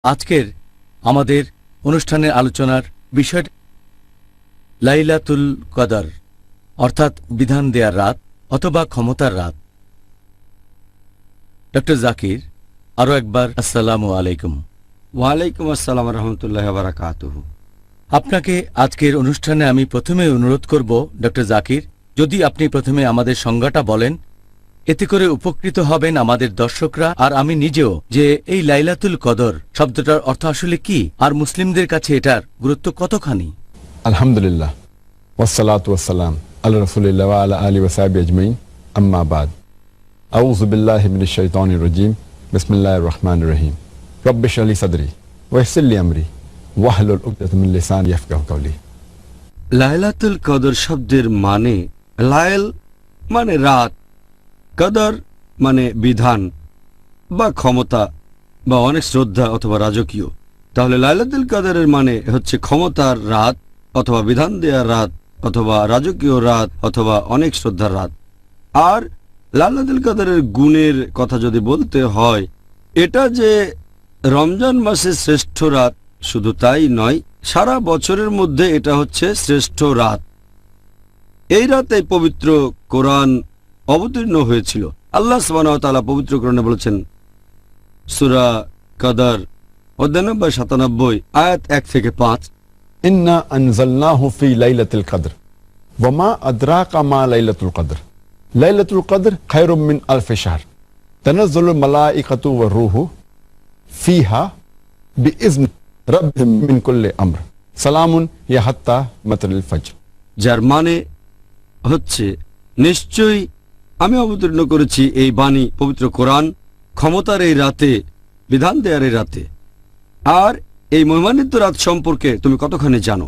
আজকের আমাদের অনুষ্ঠানের আলোচনার বিষয় লাইলাতুল কদর অর্থাৎ বিধান দেয়ার রাত অথবা ক্ষমতার রাত। ডক্টর জাকির, আরও একবার আসসালামু আলাইকুম। ওয়ালাইকুম আসসালাম রহমতুল্লাহ বারাকাতুহু। আপনাকে আজকের অনুষ্ঠানে আমি প্রথমে অনুরোধ করব ডক্টর জাকির, যদি আপনি প্রথমে আমাদের সংজ্ঞাটা বলেন, এতে করে উপকৃত হবেন আমাদের দর্শকরা আর আমি নিজেও, যে এই লাইলাতুল কদর শব্দটার অর্থ আসলে কি আর মুসলিমদের কাছে এটার গুরুত্ব কতখানি। আলহামদুলিল্লাহ ওয়াসসালাতু ওয়াসসালাম আলা রাসূলিল্লাহ ওয়া আলা আলিহি ওয়া সাহবিহি আজমাইন, আম্মা বাদ। আউযু বিল্লাহি মিনাশ শাইতানির রাজীম, বিসমিল্লাহির রহমানির রহিম। রব্বি ইশরাহ লি সাদরি ওয়া ইয়াসসির লি আমরি ওয়াহলুল উকদাতাম মিন লিসানি ইয়াফকাহু কাওলি। লাইলাতুল কদর শব্দের মানে, লাইল মানে রাত, কদর মানে বিধান বা ক্ষমতা বা অনেক শ্রদ্ধা অথবা রাজকীয়। তাহলে লাইলাতুল কদরের মানে হচ্ছে ক্ষমতার রাত অথবা বিধান দেওয়ার রাত অথবা রাজকীয় রাত অথবা অনেক শ্রদ্ধার রাত। আর লাইলাতুল কদরের গুণের কথা যদি বলতে হয়, এটা যে রমজান মাসের শ্রেষ্ঠ রাত শুধু তাই নয়, সারা বছরের মধ্যে এটা হচ্ছে শ্রেষ্ঠ রাত। এই রাতে পবিত্র কোরআন অবতীর্ণ হয়েছিল। আল্লাহ সুবহানাহু ওয়া তাআলা পবিত্র কোরআনে বলেছেন, সূরা কদর অধ্যায় নম্বর ৯৭ আয়াত ১ থেকে ৫, ইন্না আনজালনাহু ফি লাইলাতুল কদর ওয়া মা আদরাকা মা লাইলাতুল কদর লাইলাতুল কদর খায়রুম মিন আলফি শাহর তানাজ্জালুল মালাইকাতু ওয়ার রূহু ফিহা বিইذن রাব্বিহিম মিন কুল্লি আমর সালামুন হিয়া হাত্তা মাতলাল ফজর। যার মানে হচ্ছে, নিশ্চয়ই আমি অবতীর্ণ করেছি এই বাণী পবিত্র কোরআন ক্ষমতার এই রাতে, বিধান দেয়ার এই রাতে। আর এই মহিমান্বিত রাত সম্পর্কে তুমি কতখানি জানো?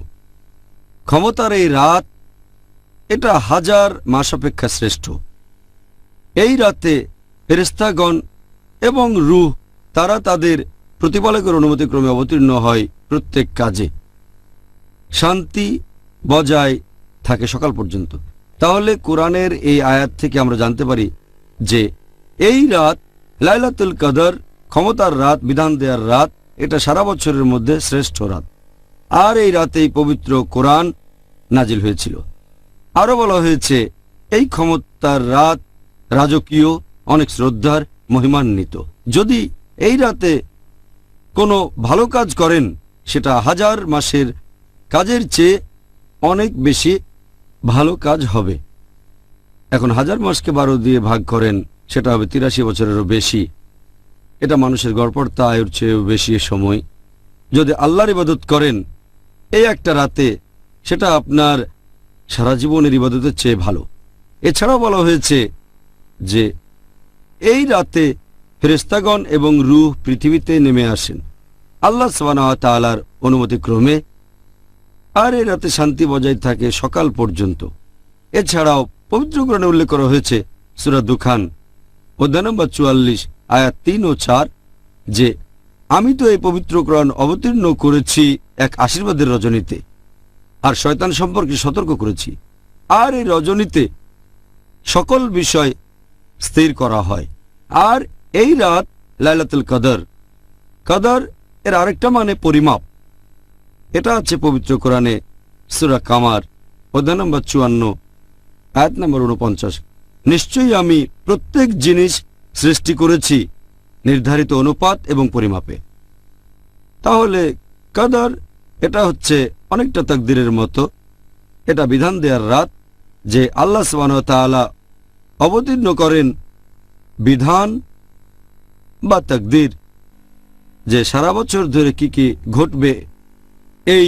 ক্ষমতার এই রাত এটা হাজার মাস অপেক্ষা শ্রেষ্ঠ। এই রাতে ফেরেশতাগণ এবং রূহ তারা তাদের প্রতিপালকের অনুমতিক্রমে অবতীর্ণ হয় প্রত্যেক কাজে। শান্তি বজায় থাকে সকাল পর্যন্ত। তাহলে কোরআনের এই আয়াত থেকে আমরা জানতে পারি যে এই রাত লাইলাতুল কদর, ক্ষমতার রাত, বিধান দেওয়ার রাত, এটা সারা বছরের মধ্যে শ্রেষ্ঠ রাত। আর এই রাতেই পবিত্র কোরআন নাজিল হয়েছিল। আরও বলা হয়েছে এই ক্ষমতার রাত রাজকীয়, অনেক শ্রদ্ধার, মহিমান্বিত। যদি এই রাতে কোনো ভালো কাজ করেন, সেটা হাজার মাসের কাজের চেয়ে অনেক বেশি ভালো কাজ হবে। এখন হাজার মাসকে 12 দিয়ে ভাগ করেন, সেটা হবে 83 বছরেরও বেশি। এটা মানুষের গড়পড়তা আয়ুর চেয়েও বেশি সময়। যদি আল্লাহর ইবাদত করেন এই একটা রাতে, সেটা আপনার সারা জীবনের ইবাদতের চেয়ে ভালো। এছাড়াও বলা হয়েছে যে এই রাতে ফেরেশতাগণ এবং রূহ পৃথিবীতে নেমে আসেন আল্লাহ সুবহানাহু ওয়া তাআলার অনুমতিক্রমে। আর এই রাতে শান্তি বজায় থাকে সকাল পর্যন্ত। এছাড়াও পবিত্র কোরআনে উল্লেখ করা হয়েছে সূরা দুখান অধ্যায় নম্বর ৪৪ আয়াত ৩ ও ৪ যে আমি তো এই পবিত্র কোরআন অবতীর্ণ করেছি এক আশীর্বাদের রজনীতে, আর শয়তান সম্পর্কে সতর্ক করেছি। আর এই রজনীতে সকল বিষয় স্থির করা হয়। আর এই রাত লাইলাতুল কদর, কদর এর আরেকটা মানে পরিমাপ। এটা আছে পবিত্র কোরআনে সূরা কামার অধ্যায় নম্বর ৫৪ আয়াত নম্বর ৪৯, নিশ্চয়ই আমি প্রত্যেক জিনিস সৃষ্টি করেছি নির্ধারিত অনুপাত এবং পরিমাপে। তাহলে কদর এটা হচ্ছে অনেকটা তাকদীরের মতো। এটা বিধান দেওয়ার রাত যে আল্লাহ সুবহানাহু ওয়া তাআলা অবতীর্ণ করেন বিধান বা তাকদীর, যে সারা বছর ধরে কি কি ঘটবে এই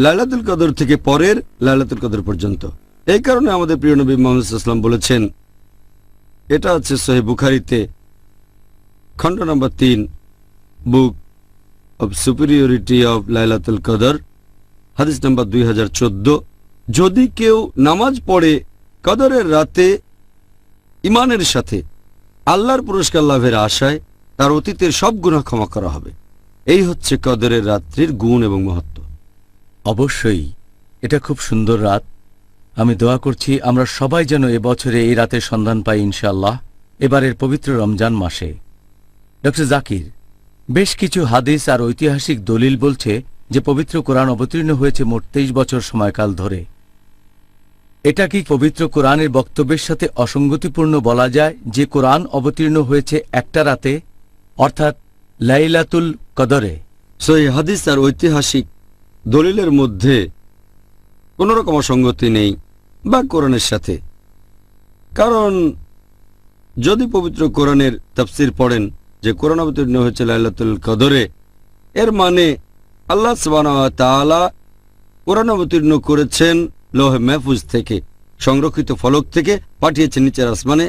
লাইলাতুল কদর থেকে পরের লাইলাতুল কদর পর্যন্ত। এই কারণে আমাদের প্রিয় নবী মুহাম্মদ সাল্লাল্লাহু আলাইহি ওয়াসাল্লাম বলেছেন, এটা আছে সহিহ বুখারীতে খণ্ড নম্বর ৩, বুক অব সুপিরিয়রিটি অব লাইলাতুল কদর, হাদিস নম্বর 2014, যদি কেউ নামাজ পড়ে কদরের রাতে ইমানের সাথে আল্লাহর পুরস্কার লাভের আশায়, তার অতীতের সব গুনাহ ক্ষমা করা হবে। এই হচ্ছে কদরের রাত্রির গুণ এবং মহত্ব। অবশ্যই এটা খুব সুন্দর রাত। আমি দোয়া করছি আমরা সবাই যেন এবছরে এই রাতের সন্ধান পাই ইনশাআল্লাহ, এবারের পবিত্র রমজান মাসে। ডক্টর জাকির, বেশ কিছু হাদিস আর ঐতিহাসিক দলিল বলছে যে পবিত্র কোরআন অবতীর্ণ হয়েছে মোট 23 বছর সময়কাল ধরে। এটা কি পবিত্র কোরআনের বক্তব্যের সাথে অসঙ্গতিপূর্ণ বলা যায় যে কোরআন অবতীর্ণ হয়েছে একটা রাতে, অর্থাৎ লাইলাতুল কদরে? সহিহ হাদিস আর ঐতিহাসিক দলিলের মধ্যে কোনো রকম অসঙ্গতি নেই বা কোরআনের সাথে। কারণ যদি পবিত্র কোরআনের তাফসির পড়েন যে কোরআন অবতীর্ণ হয়েছে লাইলাতুল কদরে, এর মানে আল্লাহ সুবহানাহু ওয়া তাআলা কোরআন অবতীর্ণ করেছেন লৌহে মাহফুজ থেকে, সংরক্ষিত ফলক থেকে পাঠিয়েছেন নিচের আসমানে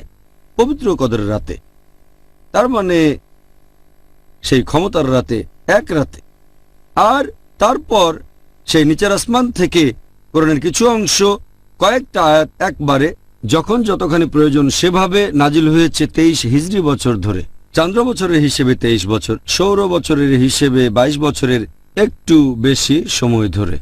পবিত্র কদরের রাতে। তার মানে সেই ক্ষমতার রাতে, এক রাতে। আর তারপর সেই নিচের আসমান থেকে কোরআনের কিছু অংশ, কয়েকটা আয়াত একবারে যখন যতখানি প্রয়োজন সেভাবে নাজিল হয়েছে 23 হিজরি বছর ধরে। চান্দ্র বছরের হিসেবে 23 বছর, সৌর বছরের হিসেবে 22 বছরের একটু বেশি সময় ধরে।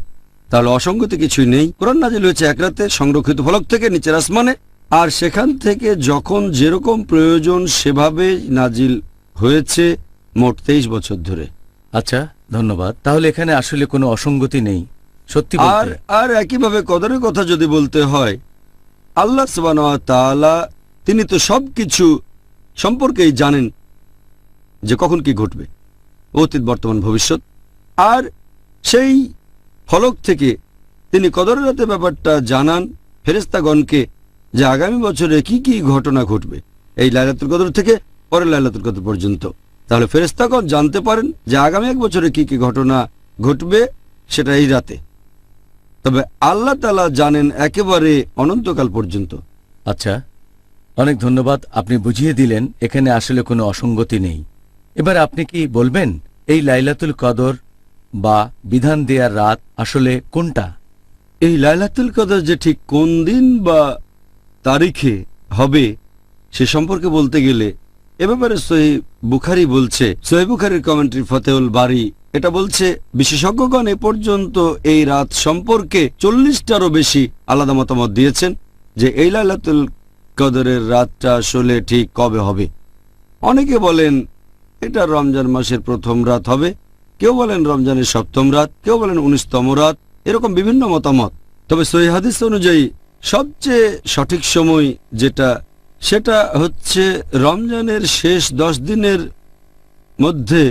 তাহলে অসঙ্গতি কিছুই নেই। কোরআন নাজিল হয়েছে এক রাতে সংরক্ষিত ফলক থেকে নিচের আসমানে, আর সেখান থেকে যখন যেরকম প্রয়োজন সেভাবে নাজিল হয়েছে মোট 23 বছর ধরে। আচ্ছা, ধন্যবাদ। তাহলে এখানে আসলে কোনো অসঙ্গতি নেই সত্যি বলতে। আর একইভাবে কদরের কথা যদি বলতে হয়, আল্লাহ সুবহানাহু ওয়া তাআলা তিনি তো সবকিছু সম্পর্কেই জানেন যে কখন কি ঘটবে, অতীত বর্তমান ভবিষ্যৎ। আর সেই ফলক থেকে তিনি কদরের রাতে ব্যাপারটা জানান ফেরেশতাগণকে যে আগামী বছরে কি কি ঘটনা ঘটবে, এই লাইলাতুল কদর থেকে পরের লাইলাতুল কদর পর্যন্ত। তাহলে ফেরেশতাগণ জানতে পারেন যে আগামী এক বছরে কি কি ঘটনা ঘটবে সেটা এই রাতে। তবে আল্লাহ তাআলা জানেন একেবারে অনন্তকাল পর্যন্ত। আচ্ছা, অনেক ধন্যবাদ, আপনি বুঝিয়ে দিলেন এখানে আসলে কোনো অসঙ্গতি নেই। এবার আপনি কি বলবেন এই লাইলাতুল কদর বা বিধান দেয়ার রাত আসলে কোনটা? এই লাইলাতুল কদর যে ঠিক কোন দিন বা তারিখে হবে সে সম্পর্কে বলতে গেলে এ ব্যাপারে সহিহ বুখারী বলছে, সহিহ বুখারীর কমেন্ট্রি ফতেহুল বারী এটা বলছে, বিশেষজ্ঞগণ এ পর্যন্ত এই রাত সম্পর্কে 40টারও বেশি আলাদা মতামত দিয়েছেন যে এই লাইলাতুল কদরের রাতটা আসলে ঠিক কবে হবে। অনেকে বলেন এটা রমজান মাসের প্রথম রাত হবে, কেউ বলেন রমজানের সপ্তম রাত, কেউ বলেন 19তম রাত, এরকম বিভিন্ন মতামত। তবে সহিহ হাদিস অনুযায়ী সবচেয়ে সঠিক সময় যেটা, সেটা হচ্ছে রমজানের শেষ 10 দিনের মধ্যে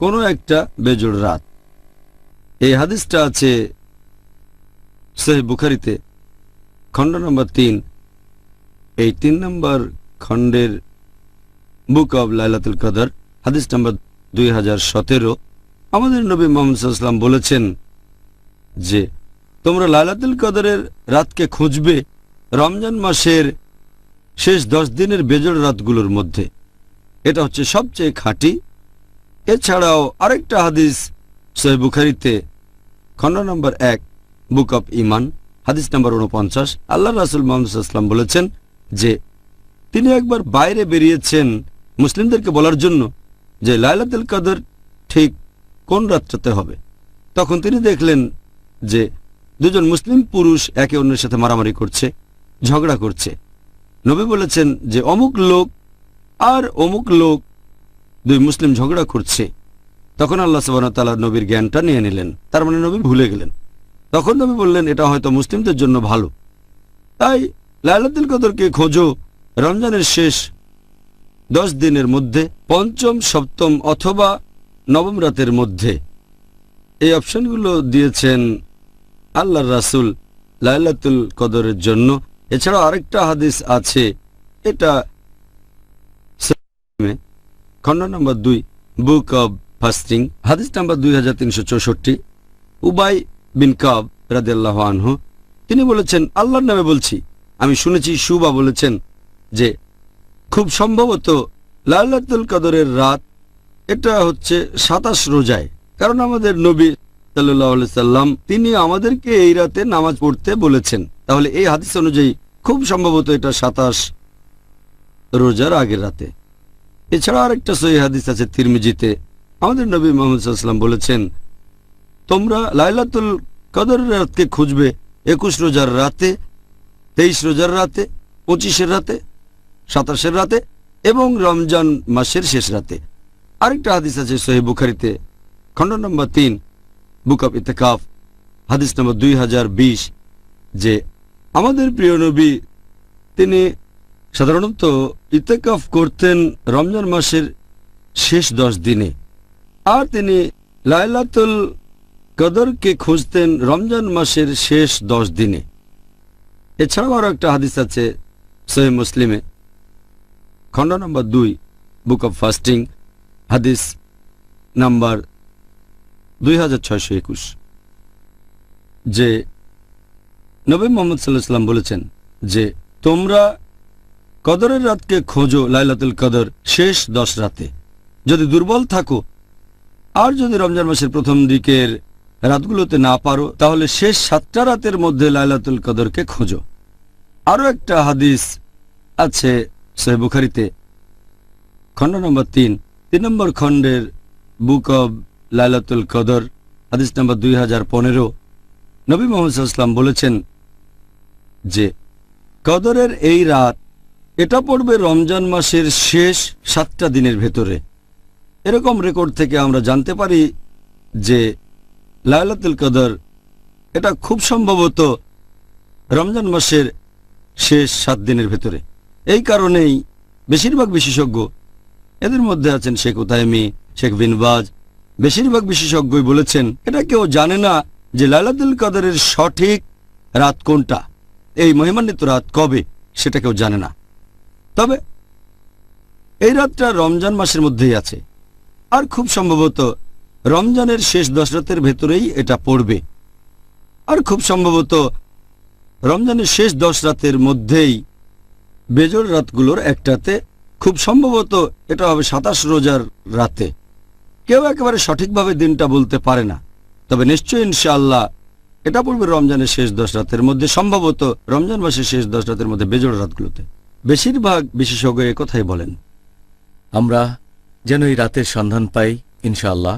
কোনো একটা বেজোড় রাত। এই হাদিসটা আছে সহিহ বুখারীতে খণ্ড নম্বর 3, এই 3 নম্বর খণ্ডের বুক অব লাইলাতুল কদর, হাদিস নম্বর 2017। আমাদের নবী মুহাম্মদ সাল্লাল্লাহু আলাইহি ওয়াসাল্লাম বলেছেন যে তোমরা লাইলাতুল কদরের রাতকে খুঁজবে রমজান মাসের শেষ 10 দিনের বেজোড় রাতগুলোর মধ্যে। এটা হচ্ছে সবচেয়ে খাঁটি। এছাড়াও আরেকটা হাদিস সহিহ বুখারীতে খণ্ড নম্বর 1 বুক অব ঈমান, হাদিস নম্বর 49, আল্লাহ রাসূল মুহাম্মদ সাল্লাল্লাহু আলাইহি ওয়াসাল্লাম বলেছেন যে তিনি একবার বাইরে বেরিয়েছেন মুসলিমদেরকে বলার জন্য যে লাইলাতুল কদর ঠিক কোন রাতটাতে হবে। তখন তিনি দেখলেন যে দুজন মুসলিম পুরুষ একে অন্যের সাথে মারামারি করছে, ঝগড়া করছে। নবী বলেছেন যে অমুক লোক আর অমুক লোক, দুই মুসলিম ঝগড়া করছে। তখন আল্লাহ সুবহানাহু ওয়া তাআলা নবীর জ্ঞানটা নিয়ে নিলেন, তার মানে নবী ভুলে গেলেন। তখন নবী বললেন এটা হয়তো মুসলিমদের জন্য ভালো, তাই লাইলাতুল কদরকে খোঁজো রমজানের শেষ 10 দিনের মধ্যে, পঞ্চম, সপ্তম অথবা নবম রাতের মধ্যে। এই অপশনগুলো দিয়েছেন আল্লাহর রাসূল লাইলাতুল কদরের জন্য। এছাড়াও আরেকটা হাদিস আছে, এটা খণ্ড নম্বর 2 বুক অব ফাস্টিং, হাদিস নাম্বার 2364, উবাই বিন কাব রাদিয়াল্লাহু আনহু তিনি বলেছেন আল্লাহর নামে বলছি, আমি শুনেছি শুবা বলেছেন যে খুব সম্ভবত লাইলাতুল কদরের রাত এটা হচ্ছে 27 রোজায়। কারণ আমাদের নবী সাল্লাল্লাহু আলাইহি সাল্লাম তিনি আমাদেরকে এই রাতে নামাজ পড়তে বলেছেন। তাহলে এই হাদিস অনুযায়ী খুব সম্ভবত এটা 27 রোজার আগের রাতে। এছাড়া আরেকটা সহিহ হাদিস আছে তিরমিজিতে, আমাদের নবী মুহাম্মদ সাল্লাল্লাহু আলাইহি ওয়াসাল্লাম বলেছেন তোমরা লাইলাতুল কদরের রাতকে খুঁজবে 21 রোজার রাতে, 23 রোজার রাতে, 25-এর রাতে, 27-এর রাতে এবং রমজান মাসের শেষ রাতে। আরেকটা হাদিস আছে সহিহ বুখারীতে, খণ্ড নম্বর 3, বুক অফ ইতিকাফ, হাদিস নম্বর 2020, যে আমাদের প্রিয় নবী তিনি সাধারণত ইতিকাফ করতেন রমজান মাসের শেষ 10 দিনে, আর তিনি লাইলাতুল কদরকে খুঁজতেন রমজান মাসের শেষ 10 দিনে। এছাড়াও আরও একটা হাদিস আছে সহিহ মুসলিমে, খণ্ড নম্বর 2, বুক অফ ফাস্টিং, হাদিস নাম্বার 2621, যে নবী মুহাম্মদ সাল্লাল্লাহু আলাইহি ওয়াসাল্লাম বলেছেন যে তোমরা কদরের রাতকে খোঁজো, লাইলাতুল কদর শেষ 10 রাতে। যদি দুর্বল থাকো আর যদি রমজান মাসের প্রথম দিকের রাতগুলোতে না পারো, তাহলে শেষ 7টা রাতের মধ্যে লাইলাতুল কদরকে খোঁজো। আরও একটা হাদিস আছে সহিহ বুখারীতে, খণ্ড নম্বর 3 নম্বর খণ্ডের বুক অব লাইলাতুল কদর, হাদিস নম্বর 2015, নবী মুহাম্মদ সাল্লাল্লাহু আলাইহি ওয়াসাল্লাম বলেছেন যে কদরের এই রাত এটা পড়বে রমজান মাসের শেষ 7টা দিনের ভেতরে। এরকম রেকর্ড থেকে আমরা জানতে পারি যে লাইলাতুল কদর এটা খুব সম্ভবত রমজান মাসের শেষ 7 দিনের ভেতরে। এই কারণেই বেশিরভাগ বিশেষজ্ঞ, এদের মধ্যে আছেন শেখ উতাইমি, শেখ বিন বাজ, বেশিরভাগ বিশেষজ্ঞই বলেছেন এটা কেউ জানে না যে লাইলাতুল কদরের সঠিক রাত কোনটা, এই মহিমান্বিত রাত কবে, সেটা কেউ জানে না। তবে এই রাতটা রমজান মাসের মধ্যেই আছে, আর খুব সম্ভবত রমজানের শেষ 10 রাতের ভেতরেই এটা পড়বে, আর খুব সম্ভবত রমজানের শেষ 10 রাতের মধ্যেই বেজোড় রাতগুলোর একটাতে, খুব সম্ভবত এটা হবে 27 রোজার রাতে। কেউ একেবারে সঠিকভাবে দিনটা বলতে পারে না, তবে নিশ্চয়ই ইনশাআল্লাহ এটা পড়বে রমজানের শেষ 10 রাতের মধ্যে, সম্ভবত রমজান মাসের শেষ 10 রাতের মধ্যে বেজোড় রাতগুলোতে। বেশিরভাগ বিশেষজ্ঞ একথাই বলেন। আমরা যেন এই রাতের সন্ধান পাই ইনশাআল্লাহ।